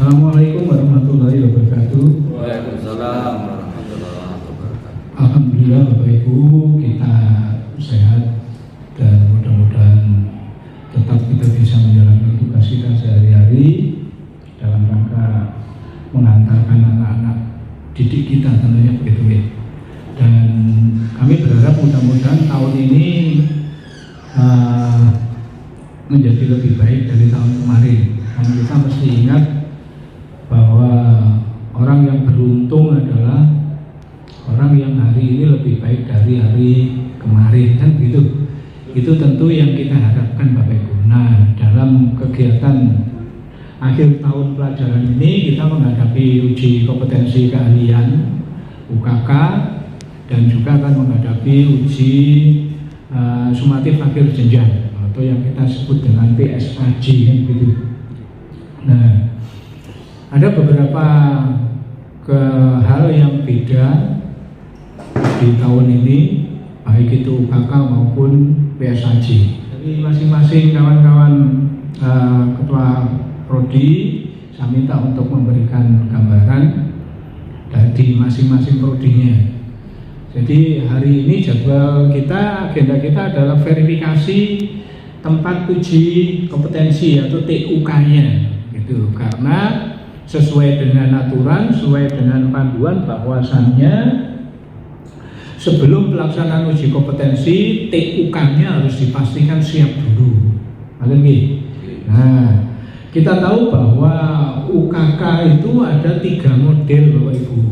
Assalamualaikum warahmatullahi wabarakatuh. Waalaikumsalam warahmatullahi wabarakatuh. Alhamdulillah Bapak Ibu kita sehat dan mudah-mudahan tetap kita bisa menjalankan tugas kita sehari-hari dalam rangka mengantarkan anak-anak didik kita tentunya begitu ya. Dan kami berharap mudah-mudahan tahun ini menjadi lebih baik dari tahun kemarin. Karena kita mesti ingat bahwa orang yang beruntung adalah orang yang hari ini lebih baik dari hari kemarin, kan begitu. Itu tentu yang kita harapkan Bapak Ibu. Nah, dalam kegiatan akhir tahun pelajaran ini kita menghadapi uji kompetensi keahlian UKK dan juga akan menghadapi uji sumatif akhir jenjang atau yang kita sebut dengan PSAJ, kan begitu. Nah, ada beberapa hal yang beda di tahun ini, baik itu UKK maupun PSAJ. Jadi masing-masing kawan-kawan ketua prodi saya minta untuk memberikan gambaran dari masing-masing prodinya. Jadi hari ini jadwal kita, agenda kita adalah verifikasi tempat uji kompetensi atau TUK-nya. Gitu. Karena sesuai dengan aturan, sesuai dengan panduan bahwasannya sebelum pelaksanaan uji kompetensi TUK-nya harus dipastikan siap dulu. Nah, kita tahu bahwa UKK itu ada 3 model Bapak Ibu.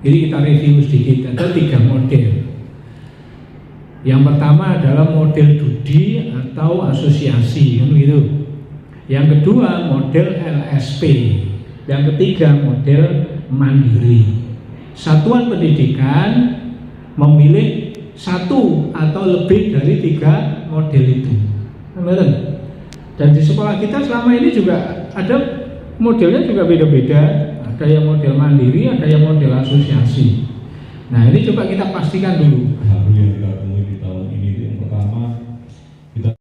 Jadi kita review sedikit, ada 3 model. Yang pertama adalah model DUDI atau asosiasi, kan begitu. Yang kedua model LSP, yang ketiga model mandiri. Satuan pendidikan memilih 1 atau lebih dari 3 model itu. Dan di sekolah kita selama ini juga ada modelnya juga beda-beda. Ada yang model mandiri, ada yang model asosiasi. Nah, ini coba kita pastikan dulu. Hal yang kita temui di tahun ini yang pertama, kita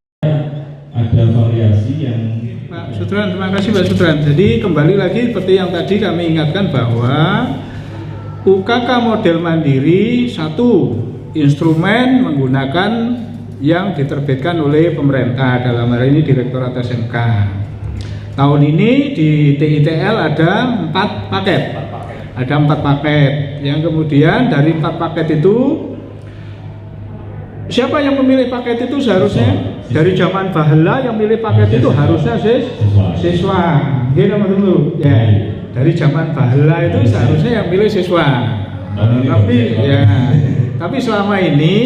ada variasi yang Pak Sudran, terima kasih Pak Sudran. Jadi kembali lagi seperti yang tadi kami ingatkan bahwa UKK model mandiri 1 instrumen menggunakan yang diterbitkan oleh pemerintah, dalam hal ini Direktorat SMK. Tahun ini di TITL ada 4 paket. Ada 4 paket. Yang kemudian dari 4 paket itu siapa yang memilih paket itu seharusnya? Dari zaman bahla yang milih paket itu harusnya siswa. Gini teman-teman. Ya, dari zaman bahla itu seharusnya yang milih siswa. Tapi selama ini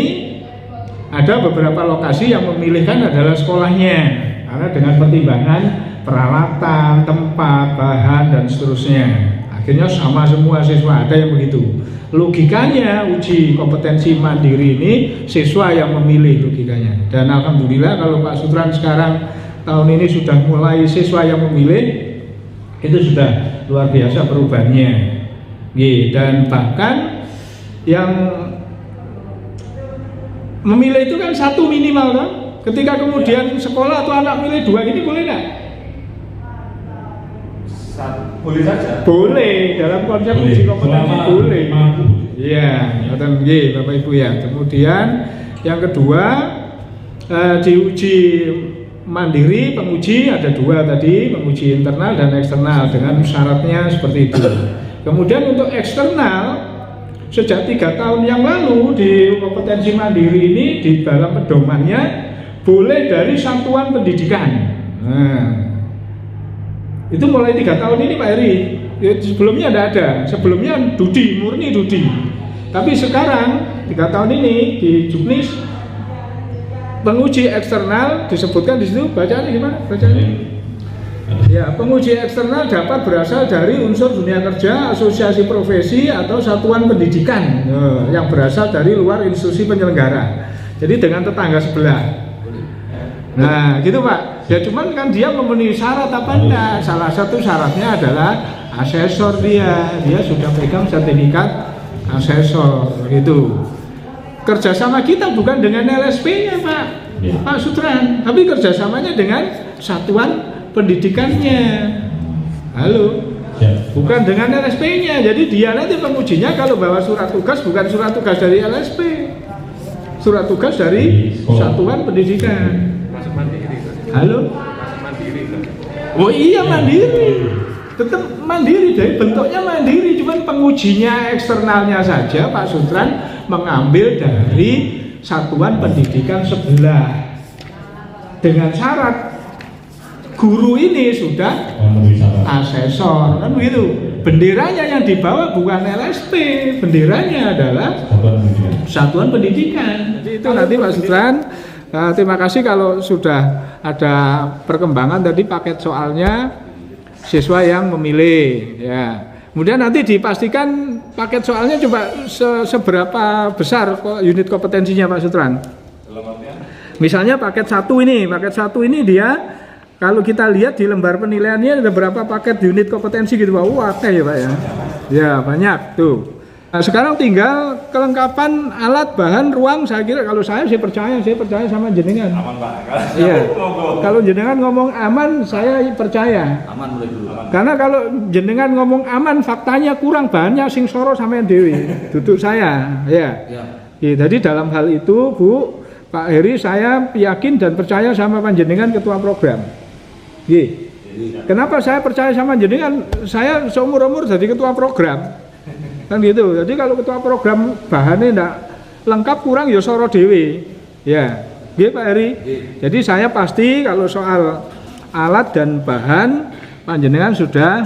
ada beberapa lokasi yang memilihkan adalah sekolahnya, karena dengan pertimbangan peralatan, tempat, bahan dan seterusnya. Akhirnya sama semua siswa, ada yang begitu. Logikanya uji kompetensi mandiri ini siswa yang memilih logikanya. Dan alhamdulillah kalau Pak Sudran sekarang tahun ini sudah mulai siswa yang memilih, itu sudah luar biasa perubahannya. Dan bahkan yang memilih itu kan 1 minimal kan? Ketika kemudian sekolah atau anak milih 2 ini boleh nggak? Boleh saja. Boleh, dalam konsep uji kompetensi boleh. Iya, Bapak Ibu ya. Kemudian yang kedua di uji mandiri penguji ada 2 tadi, penguji internal dan eksternal dengan syaratnya seperti itu. Kemudian untuk eksternal sejak 3 tahun yang lalu di kompetensi mandiri ini di dalam pedomannya boleh dari satuan pendidikan. Nah, itu mulai 3 tahun ini Pak Heri. Sebelumnya tidak ada. Sebelumnya DUDI, murni DUDI. Tapi sekarang 3 tahun ini di Juknis penguji eksternal disebutkan di situ, bacaannya gimana? Bacaannya. Ya, penguji eksternal dapat berasal dari unsur dunia kerja, asosiasi profesi atau satuan pendidikan yang berasal dari luar institusi penyelenggara. Jadi dengan tetangga sebelah. Nah, gitu Pak. Ya cuman kan dia memenuhi syarat apa enggak? Salah satu syaratnya adalah asesor dia sudah pegang sertifikat asesor gitu. Kerjasama kita bukan dengan LSP-nya Pak, Pak Sudran, tapi kerjasamanya dengan satuan pendidikannya. Halo. Ya. Bukan dengan LSP-nya. Jadi dia nanti pengujinya kalau bawa surat tugas bukan surat tugas dari LSP. Surat tugas dari Satuan Pendidikan. Masuk mandiri. Halo. Masuk mandiri. Oh iya mandiri. Tetap mandiri, dari bentuknya mandiri, cuman pengujinya eksternalnya saja Pak Sutran mengambil dari Satuan Pendidikan sebelah dengan syarat guru ini sudah asesor, kan begitu. Benderanya yang dibawa bukan LSP, benderanya adalah Satuan Pendidikan. Jadi itu nanti Pak Sutran, terima kasih kalau sudah ada perkembangan tadi paket soalnya siswa yang memilih, ya. Kemudian nanti dipastikan paket soalnya coba seberapa besar unit kompetensinya Pak Sutran. Misalnya paket satu ini dia kalau kita lihat di lembar penilaiannya ada berapa paket unit kompetensi gitu Pak. Wah, ya Pak ya. Ya, banyak tuh. Nah, sekarang tinggal kelengkapan alat, bahan, ruang. Saya kira kalau saya percaya sama jenengan. Aman Pak. Iya. Kalau jenengan ngomong aman, saya percaya. Aman mulai dulu. Karena kalau jenengan ngomong aman, faktanya kurang banyak sing soro sampean dewi. Duduk saya, ya. Ya, jadi dalam hal itu, Bu, Pak Heri, saya yakin dan percaya sama panjenengan ketua program. Kenapa saya percaya sama jenengan? Saya seumur-umur jadi ketua program. Kan gitu. Jadi kalau ketua program bahannya enggak lengkap kurang ya soro dewe. Ya. Nggih Pak Heri. Jadi saya pasti kalau soal alat dan bahan panjenengan sudah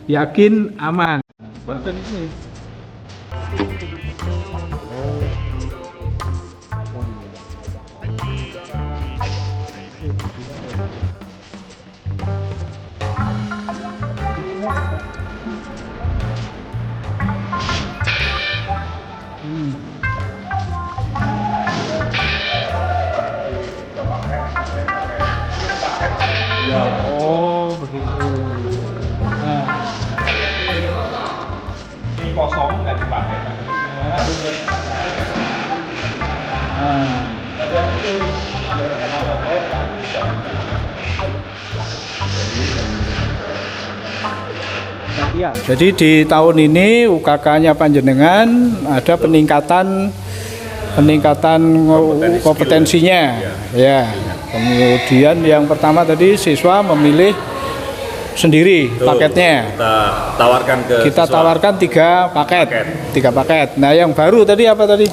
yakin aman. Oh begitu. Nah. Ini kosong nggak dipakai. Jadi di tahun ini UKK-nya panjenengan ada peningkatan kompetensinya, ya. Kemudian yang pertama tadi siswa memilih sendiri. Betul, paketnya. Kita tawarkan ke tiga paket. Nah, yang baru tadi apa tadi?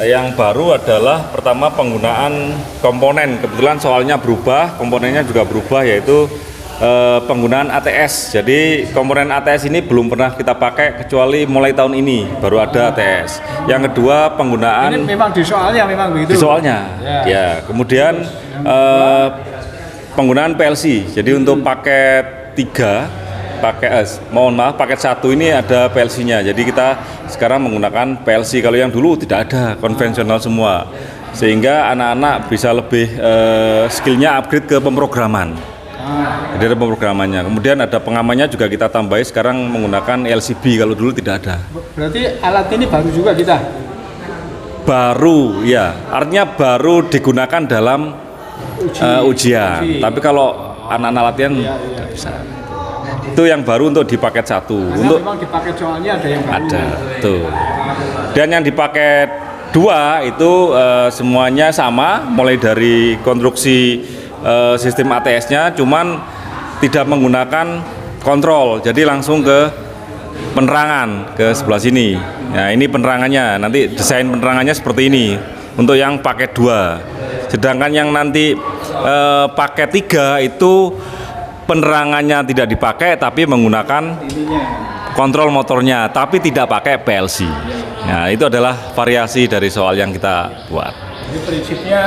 Yang baru adalah pertama penggunaan komponen. Kebetulan soalnya berubah, komponennya juga berubah, yaitu penggunaan ATS. Jadi komponen ATS ini belum pernah kita pakai kecuali mulai tahun ini baru ada ATS. Yang kedua penggunaan ini memang di soalnya memang begitu. Di soalnya, ya. Kemudian penggunaan PLC. Jadi untuk paket 3, paket 1 ini ada PLC-nya. Jadi kita sekarang menggunakan PLC. Kalau yang dulu tidak ada, konvensional semua. Sehingga anak-anak bisa lebih skillnya upgrade ke pemrograman. Jadi ada pemrogramannya. Kemudian ada pengamannya juga kita tambahi sekarang menggunakan LCB, kalau dulu tidak ada. Berarti alat ini baru juga kita? Baru, ya. Artinya baru digunakan dalam ujian. Tapi kalau anak-anak latihan tidak bisa. Itu yang baru untuk di paket 1. Karena untuk memang di paket soalnya ada yang baru. Ada, tuh. Dan yang di paket 2 itu semuanya sama, mulai dari konstruksi sistem ATS-nya, cuman tidak menggunakan kontrol, jadi langsung ke penerangan ke sebelah sini. Nah, ini penerangannya, nanti desain penerangannya seperti ini untuk yang paket 2. Sedangkan yang nanti paket 3 itu penerangannya tidak dipakai tapi menggunakan kontrol motornya, tapi tidak pakai PLC. Nah, itu adalah variasi dari soal yang kita buat. Jadi prinsipnya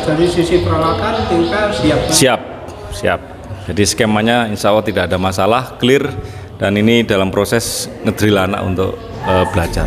dari sisi peralatan kita siap. Jadi skemanya insya Allah tidak ada masalah, clear, dan ini dalam proses ngedrill anak untuk belajar.